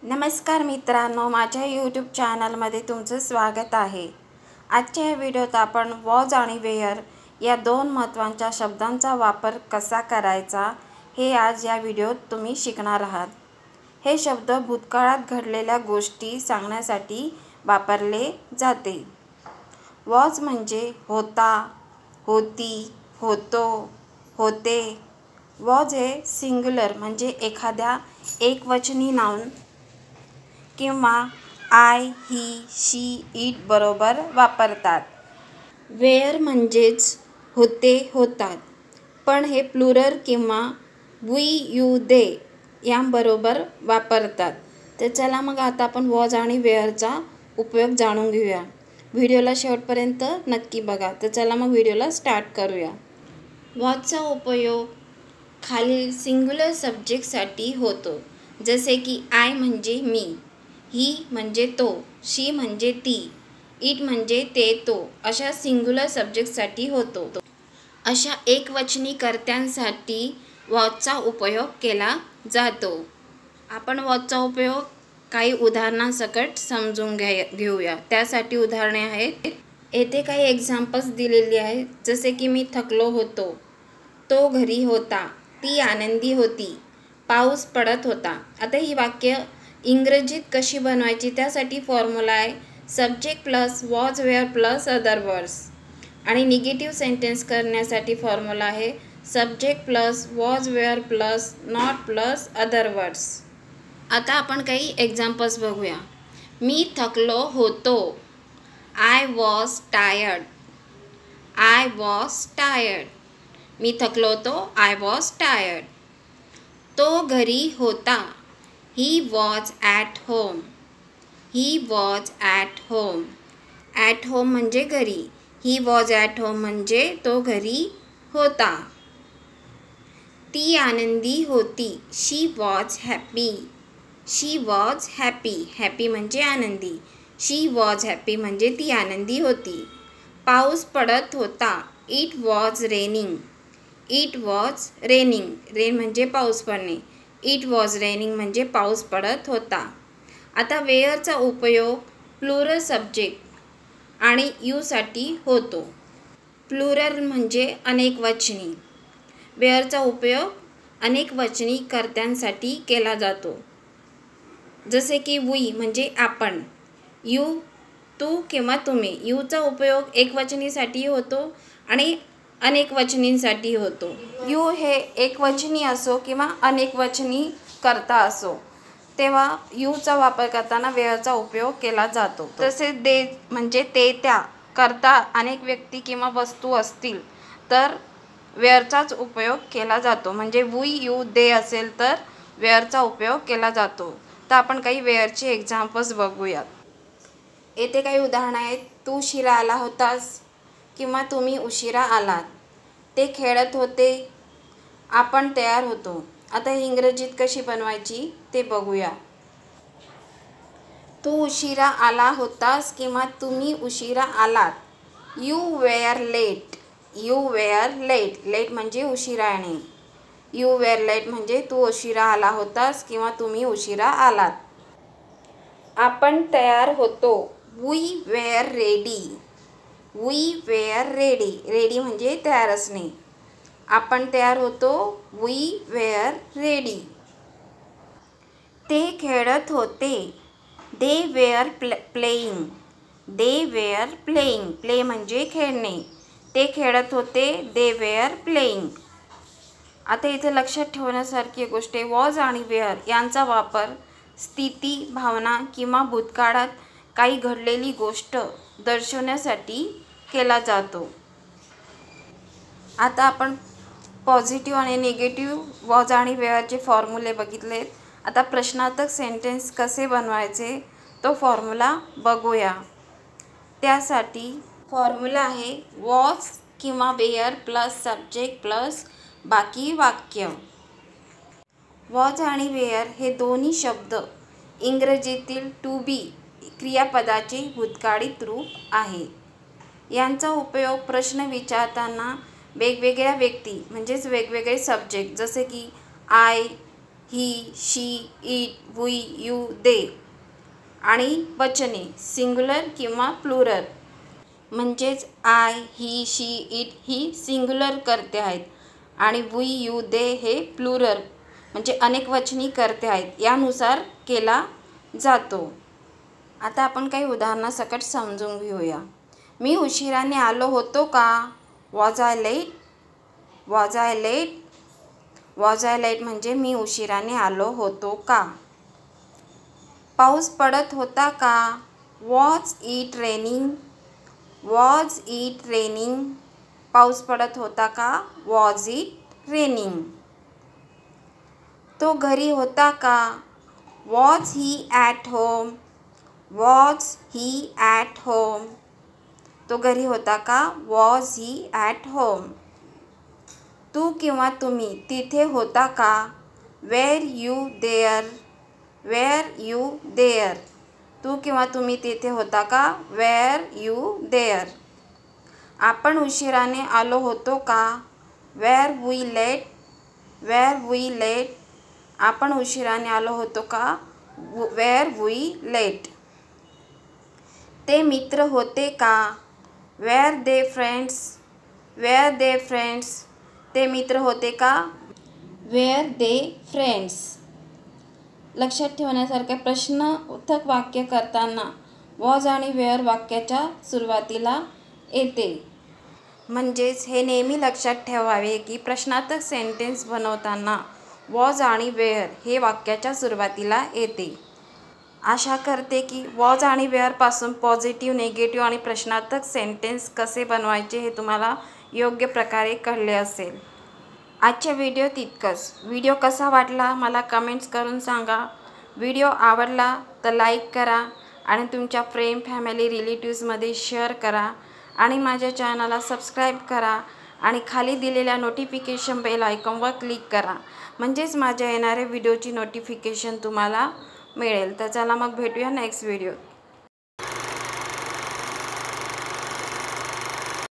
नमस्कार मित्रांनो, माझ्या यूट्यूब चॅनलमध्ये तुमचं स्वागत आहे। आजच्या या व्हिडिओत आपण वॉज आणि वेअर या दोन महत्त्वाच्या शब्दांचा वापर कसा करायचा हे आज या व्हिडिओत तुम्ही शिकणार आहात। हे शब्द भूतकाळात घडलेल्या गोष्टी सांगण्यासाठी वापरले जाते। वॉज म्हणजे होता, होती, होतो, होते। वॉज हे सिंग्युलर म्हणजे एखाद्या एकवचनी नाउन किंवा आय, ही, शी, इट बरोबर वापरतात। वेअर म्हणजेच होते, होतात, पण हे प्लुरल किंवा वी, यू, दे यांबरोबर वापरतात। तर चला मग आता आपण वॉज आणि वेअरचा उपयोग जाणून घेऊया। व्हिडिओला शेवटपर्यंत नक्की बघा। तर चला मग व्हिडिओला स्टार्ट करूया। वॉजचा उपयोग खालील सिंग्युलर सब्जेक्टसाठी होतो, जसे की आय म्हणजे मी, ही म्हणजे तो, शी म्हणजे ती, इट म्हणजे ते तो अशा सिंग्युलर सब्जेक्टसाठी होतो। अशा एकवचनी कर्त्यांसाठी वॉजचा उपयोग केला जातो। आपण वॉजचा उपयोग काही उदाहरणांसकट समजून घेऊया। त्यासाठी उदाहरणे आहेत। येथे काही एक्झाम्पल्स दिलेली आहेत, जसे की मी थकलो होतो, तो घरी होता, ती आनंदी होती, पाऊस पडत होता। आता ही वाक्य इंग्रजीत कशी बनवायची त्यासाठी फॉर्म्युला आहे subject plus was were plus other words, आणि निगेटिव्ह सेंटेन्स करण्यासाठी फॉर्म्युला आहे subject plus was were plus not plus other words. आता आपण काही एक्झाम्पल्स बघूया। मी थकलो होतो, I was tired, I was tired. मी थकलो होतो, आय वॉज टायर्ड। तो घरी होता, he was at home, he was at home. At home म्हणजे घरी, ही वॉज ॲट होम म्हणजे तो घरी होता। ती आनंदी होती, she was happy, she was happy, happy म्हणजे आनंदी, शी वॉज हॅपी म्हणजे ती आनंदी होती। पाऊस पडत होता, it was raining, it was raining, rain म्हणजे पाऊस पडणे, इट वॉज रेनिंग म्हणजे पाऊस पडत होता। आता वेअरचा उपयोग प्लुरल सब्जेक्ट आणि यूसाठी होतो। प्लुरल म्हणजे अनेकवचनी, वेअरचा उपयोग अनेकवचनी कर्त्यांसाठी केला जातो, जसे की वी म्हणजे आपण, यू तू किंवा तुम्ही। यूचा उपयोग एकवचनीसाठी होतो आणि अनेकवचनींसाठी होतो। यू हे एकवचनी असो किंवा अनेकवचनी कर्ता असो, तेव्हा यूचा वापर करताना वेअरचा उपयोग केला जातो। तसेच दे म्हणजे ते त्या करता अनेक व्यक्ती किंवा वस्तू असतील तर वेअरचाच उपयोग केला जातो, म्हणजे वी, यू, दे असेल तर वेअरचा उपयोग केला जातो। तर आपण काही वेअरचे एक्झाम्पल्स बघूयात। येथे काही उदाहरणं आहेत। तू उशिरा आला होतास किंवा तुम्ही उशिरा आलात, ते खेळत होते, आपण तयार होतो। आता ही इंग्रजीत कशी बनवायची ते बघूया। तू उशिरा आला होतास किंवा तुम्ही उशिरा आलात, you were late, you were late, late म्हणजे उशिरा येणे, यू वेअर लेट म्हणजे तू उशिरा आला होतास किंवा तुम्ही उशिरा आलात। आपण तयार होतो, we were ready, we were ready, ready म्हणजे तयार असणे, आपण तयार होतो, वी वेअर रेडी। ते खेळत होते, they were playing, they were playing, play म्हणजे खेळणे, ते खेळत होते, दे वेअर प्लेइंग। आता इथे लक्षात ठेवण्यासारखी गोष्ट आहे, वॉज आणि वेअर यांचा वापर स्थिती, भावना किंवा भूतकाळात काही घडलेली गोष्ट दर्शवण्यासाठी केला जातो। आता आपण पॉझिटिव्ह आणि निगेटिव्ह वॉज आणि वेअरचे फॉर्म्युले बघितलेत। आता प्रश्नार्थक सेंटेन्स कसे बनवायचे तो फॉर्म्युला बघूया। त्यासाठी फॉर्म्युला आहे वॉज किंवा वेअर प्लस सब्जेक्ट प्लस बाकी वाक्य। वॉज आणि वेअर हे दोन्ही शब्द इंग्रजीतील टू बी क्रियापदाचे भूतकाळित रूप आहे। यांचा उपयोग प्रश्न विचारताना वेगवेगळ्या व्यक्ती म्हणजेच वेगवेगळे सब्जेक्ट, जसे की I, he, she, it, we, you, they. आणि वचने सिंग्युलर किंवा प्लुरल. म्हणजेच आय, ही, शी, इट ही सिंग्युलर कर्ते आहेत आणि वी, यू, दे हे प्लुरल म्हणजे अनेकवचनी कर्ते आहेत. यानुसार केला जातो. आता आपण काही उदाहरणासकट समजून घेऊया. मी उशिराने आलो होतो का? Was I late? Was I late? Was I late म्हणजे मी उशिराने आलो होतो का? पाऊस पडत होता का? Was it raining? Was it raining? पाऊस पडत होता का? Was it raining? तो घरी होता का? Was he at home? Was he at home? तो घरी होता का? Was he at home? तू किंवा तुम्ही तिथे होता का? Were you there? Were you there? तू किंवा तुम्ही तिथे होता का? Were you there? आपण उशिराने आलो होतो का? Were we late? Were we late? आपण उशिराने आलो होतो का? Were we late? ते मित्र होते का? वेर दे फ्रेंड्स? वेर दे फ्रेंड्स? ते मित्र होते का? वेर दे फ्रेंड्स? लक्षात ठेवण्यासारखे प्रश्नार्थक वाक्य करताना वॉज आणि वेअर वाक्याच्या सुरुवातीला येते. म्हणजेच हे नेहमी लक्षात ठेवावे की प्रश्नार्थक सेंटेन्स बनवताना वॉज आणि वेअर हे वाक्याच्या सुरुवातीला येते. आशा करते की वॉज आणि वेअरपासून पॉझिटिव्ह, निगेटिव्ह आणि प्रश्नार्थक सेंटेन्स कसे बनवायचे हे तुम्हाला योग्य प्रकारे कळले असेल. आजच्या व्हिडिओत इतकंच. व्हिडिओ कसा वाटला मला कमेंट्स करून सांगा. व्हिडिओ आवडला तर लाईक करा आणि तुमच्या फ्रेंड, फॅमिली, रिलेटिव्समध्ये शेअर करा आणि माझ्या चॅनलला सबस्क्राईब करा आणि खाली दिलेल्या नोटिफिकेशन बेल आयकॉनवर क्लिक करा. म्हणजेच माझ्या येणाऱ्या व्हिडिओची नोटिफिकेशन तुम्हाला मिळेल. तर चला मग भेटूया नेक्स्ट व्हिडिओ.